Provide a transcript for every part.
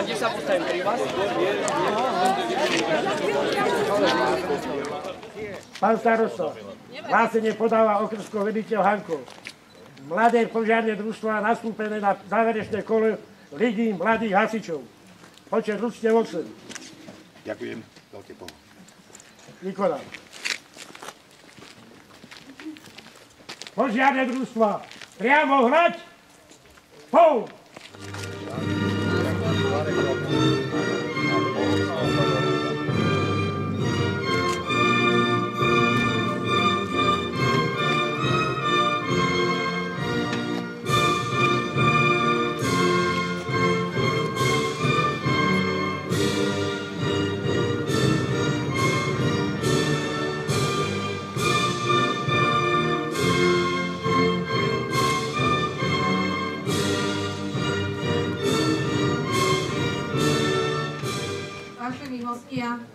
Kde sa postavím pri vás? Pán starosto, hlásenie podáva okrskou veliteľ Hanko. Mladé požiarne družstva nastúpené na záverečné kolo Ligy mladých hasičov. Počet ľudstiev 8. Ďakujem, veľké pomoc. Vykonám. Požiarne družstva, priamo hrať! Pou!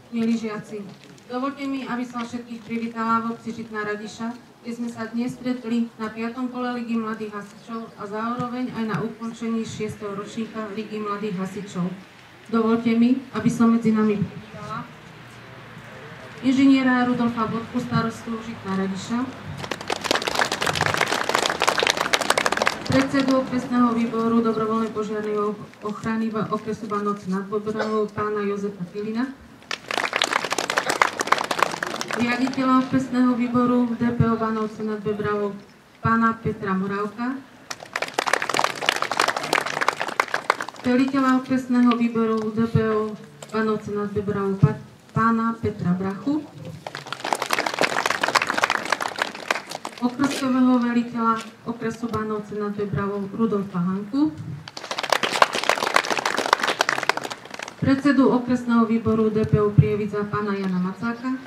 Milí žiaci, dovoľte mi, aby som všetkých privítala v obci Žitná Radiša, kde sme sa dnes stretli na 5. kole Ligy mladých hasičov a zároveň aj na ukončení 6. ročníka Ligy mladých hasičov. Dovoľte mi, aby som medzi nami privítala inžiniera Rudolfa Bodku, starostu Žitná Radiša, predsedu okresného výboru dobrovoľnej požiarnej ochrany okresu Banovce nad Bebravou pána Jozefa Filina, riaditeľa okresného výboru DPO Banovce nad Bebravou pána Petra Moravka, veliteľa okresného výboru DPO Banovce nad Bebravou pána Petra Brachu, okresového veliteľa okresu Banovce nad Bebravou Rudolfa Hanku, predsedu okresného výboru DPO Prievidza pána Jana Macáka,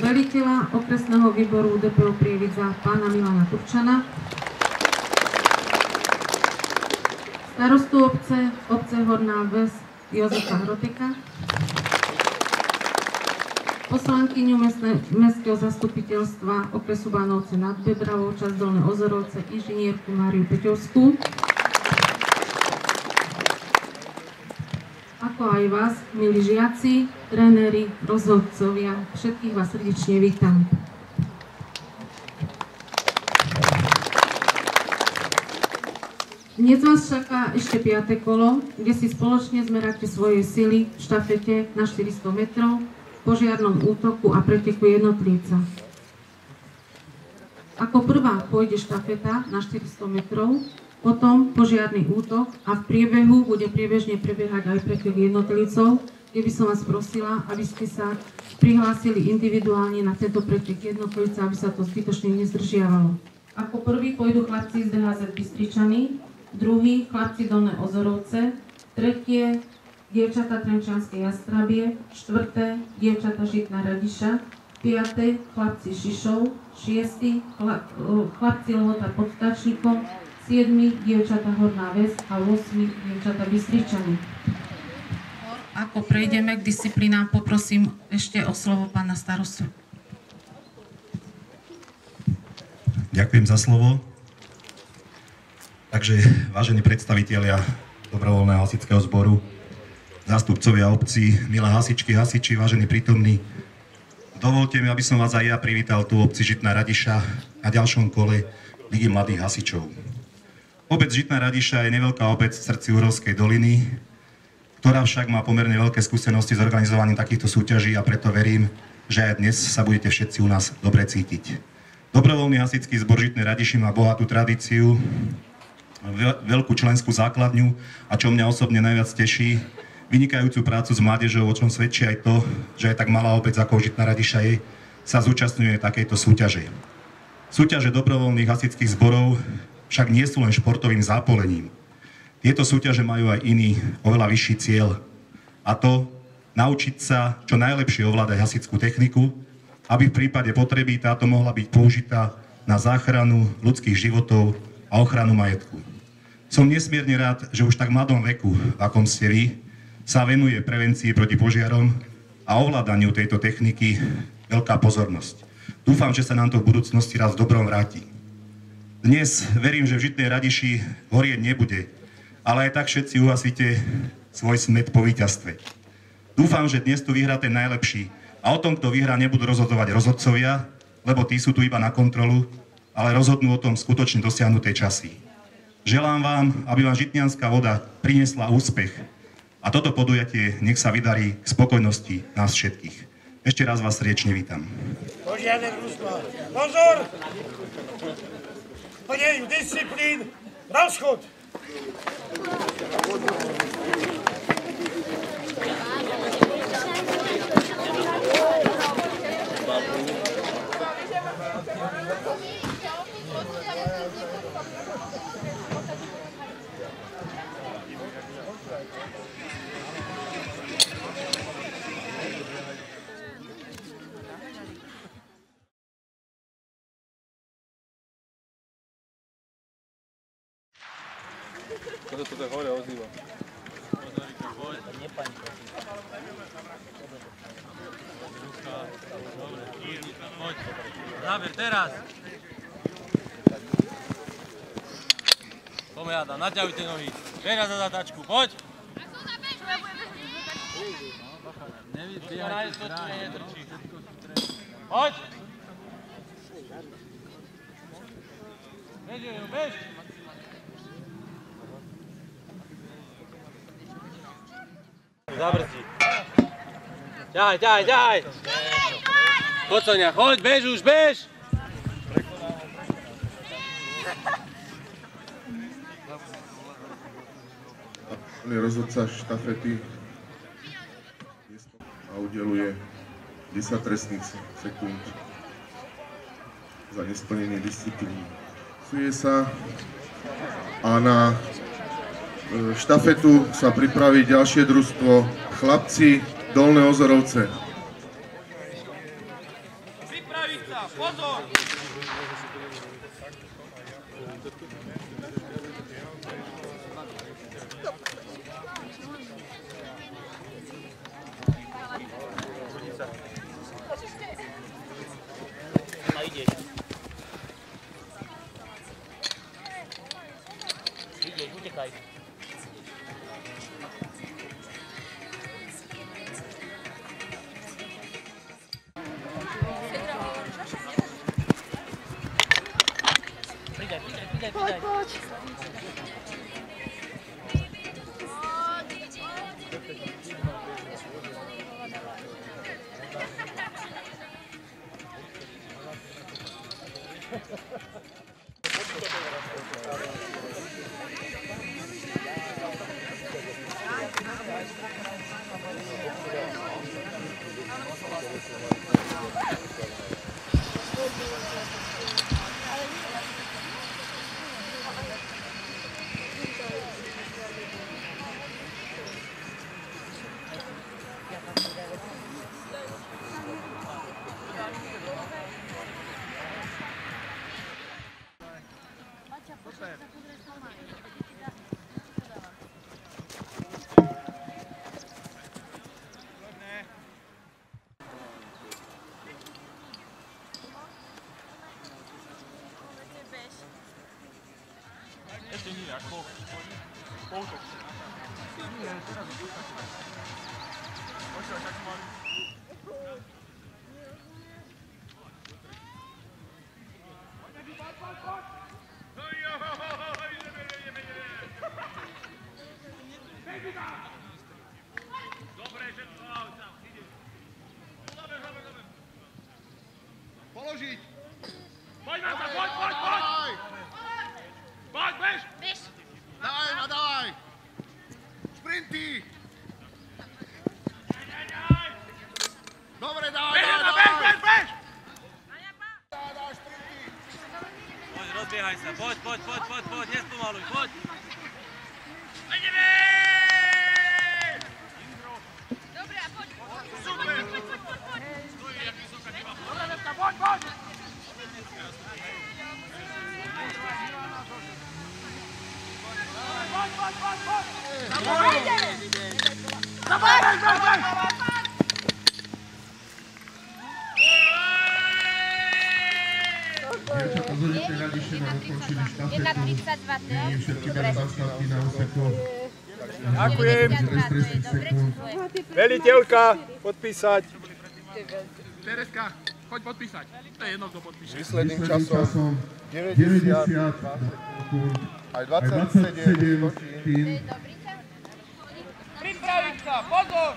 veliteľa okresného výboru DPO Prievidza pána Milana Turčana, starostu obce Horná Ves Jozefa Hroteka, poslankyňu mestského zastupiteľstva okresu Banovce nad Bebravou, časť Dolné Ozorovce, inžinierku Máriu Peťovskú, ako aj vás, milí žiaci, tréneri, rozhodcovia, všetkých vás srdečne vítam. Dnes vás čaká ešte 5. kolo, kde si spoločne zmeráte svoje sily v štafete na 400 metrov, požiarnom útoku a preteku jednotlivca. Ako prvá pôjde štafeta na 400 metrov, potom požiarny útok a v priebehu bude priebežne prebiehať aj pretek jednotlivcov, kde by som vás prosila, aby ste sa prihlásili individuálne na tento pretek jednotlivca, aby sa to zbytočne nezdržiavalo. Ako prvý pôjdu chlapci z DHZ Bystričany, druhý chlapci Dolné Ozorovce, tretie dievčatá Trenčianske Jastrabie, štvrté dievčatá Žitná Radiša, piaté chlapci Šišov, šiestý chlapci Lehota pod Vtáčnikom, 7. dievčatá Horná Ves a 8. dievčatá Bystričany. Ako prejdeme k disciplínám, poprosím ešte o slovo pána starostu. Ďakujem za slovo. Takže, vážení predstavitelia dobrovoľného hasičského zboru, zástupcovia obcí, milé hasičky, hasiči, vážení prítomní, dovoľte mi, aby som vás aj ja privítal tu v obci Žitná Radiša na ďalšom kole Ligy mladých hasičov. Obec Žitná Radiša je neveľká obec v srdci Urovskej doliny, ktorá však má pomerne veľké skúsenosti s organizovaním takýchto súťaží a preto verím, že aj dnes sa budete všetci u nás dobre cítiť. Dobrovoľný hasičský zbor Žitnej Radiši má bohatú tradíciu, veľkú členskú základňu a čo mňa osobne najviac teší, vynikajúcu prácu s mládežou, o čom svedčí aj to, že aj tak malá obec ako Žitná Radiša je, sa zúčastňuje takejto súťaže. Súťaže dobrovoľných hasičských zborov však nie sú len športovým zápolením. Tieto súťaže majú aj iný, oveľa vyšší cieľ. A to naučiť sa čo najlepšie ovládať hasičskú techniku, aby v prípade potreby táto mohla byť použitá na záchranu ľudských životov a ochranu majetku. Som nesmierne rád, že už tak mladom veku, v akom ste vy, sa venuje prevencii proti požiarom a ovládaniu tejto techniky veľká pozornosť. Dúfam, že sa nám to v budúcnosti raz v dobrom vráti. Dnes verím, že v Žitnej Radiši horieť nebude, ale aj tak všetci uhasíte svoj smet po víťazstve. Dúfam, že dnes tu vyhrá ten najlepší a o tom, kto vyhrá, nebudú rozhodovať rozhodcovia, lebo tí sú tu iba na kontrolu, ale rozhodnú o tom skutočne dosiahnuté časy. Želám vám, aby vám žitňanská voda priniesla úspech a toto podujatie nech sa vydarí k spokojnosti nás všetkých. Ešte raz vás srdečne vítam. Požiadne družstvo. Pozor! Plneniu disciplín na schod! Kto to tak hore ozýva? Poď, záber, teraz! Poďme, Adam, naťahujte nohy. Teraz za zatačku, poď! Nevidíš, to netrčí. Poď! Bež, bež! Zabrzdí. Ťahaj, ťahaj, ťahaj! Poď, Sonia, choď, bež už, bež! On je rozhodca štafety a udeluje 10 trestných sekúnd za nesplnenie disciplíny. Suje sa a na štafetu sa pripraví ďalšie družstvo Chlapci Dolné Ozorovce. Pripraviť sa, pozor! A ideš. Ideš, utekaj. Pridaj. Ešte nie, ako poutok. Nie, teraz počúvaj, tak mali. Dobre, že to tam ide. Dobre. Položiť. Poď na to, poď! Poď, bež! Dávaj! Sprinty! Dobre, dávaj! Bež! Poď, rozbiehaj sa, poď, nespomaluj, poď! Ideme! Dobre, a poď! Super! Poď! Stojí, jak vysoká teba. Dobre, Lepka, poď! Dievčatá z Hoditej Radiše nám ukončili štafetu. 1,32, Vymenili všetky dané zastávky na úseku. Ďakujem. 30 sekúnd. Veliteľka, podpísať. Tereska, choď podpísať. To je jedno, kto podpíše. Výsledným časom 90 sekúnd. Aj 27 tým. Pripraviť sa, pozor!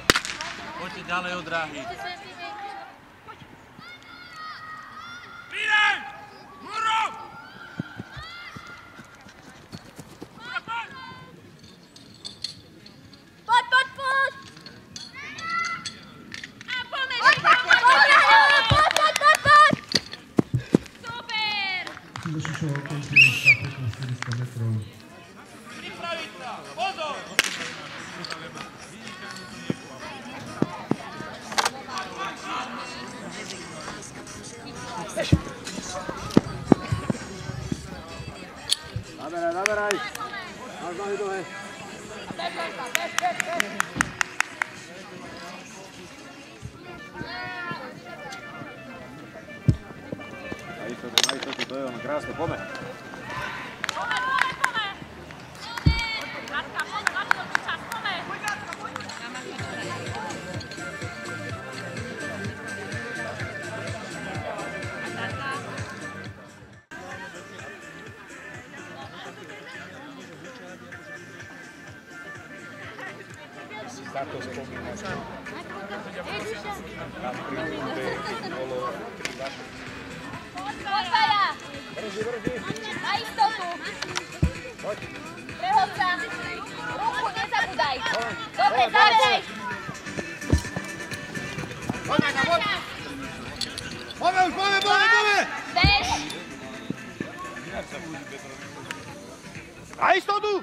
Poďte ďalej od dráhy. Pridaj! Muro! Poď! A pomeň! Poď! Super! Zašišoval ukončili štafetu 400 metrov. Pripraviť sa, pozor! Naberaj. Máš nohy dole. Na istotu, to je ono krásne, poďme. Takto spomínam. Otvára! Na istotu! Prehodca! Ruku nezabudaj! Dobre, zaberaj! Poďme! Bež! Na istotu!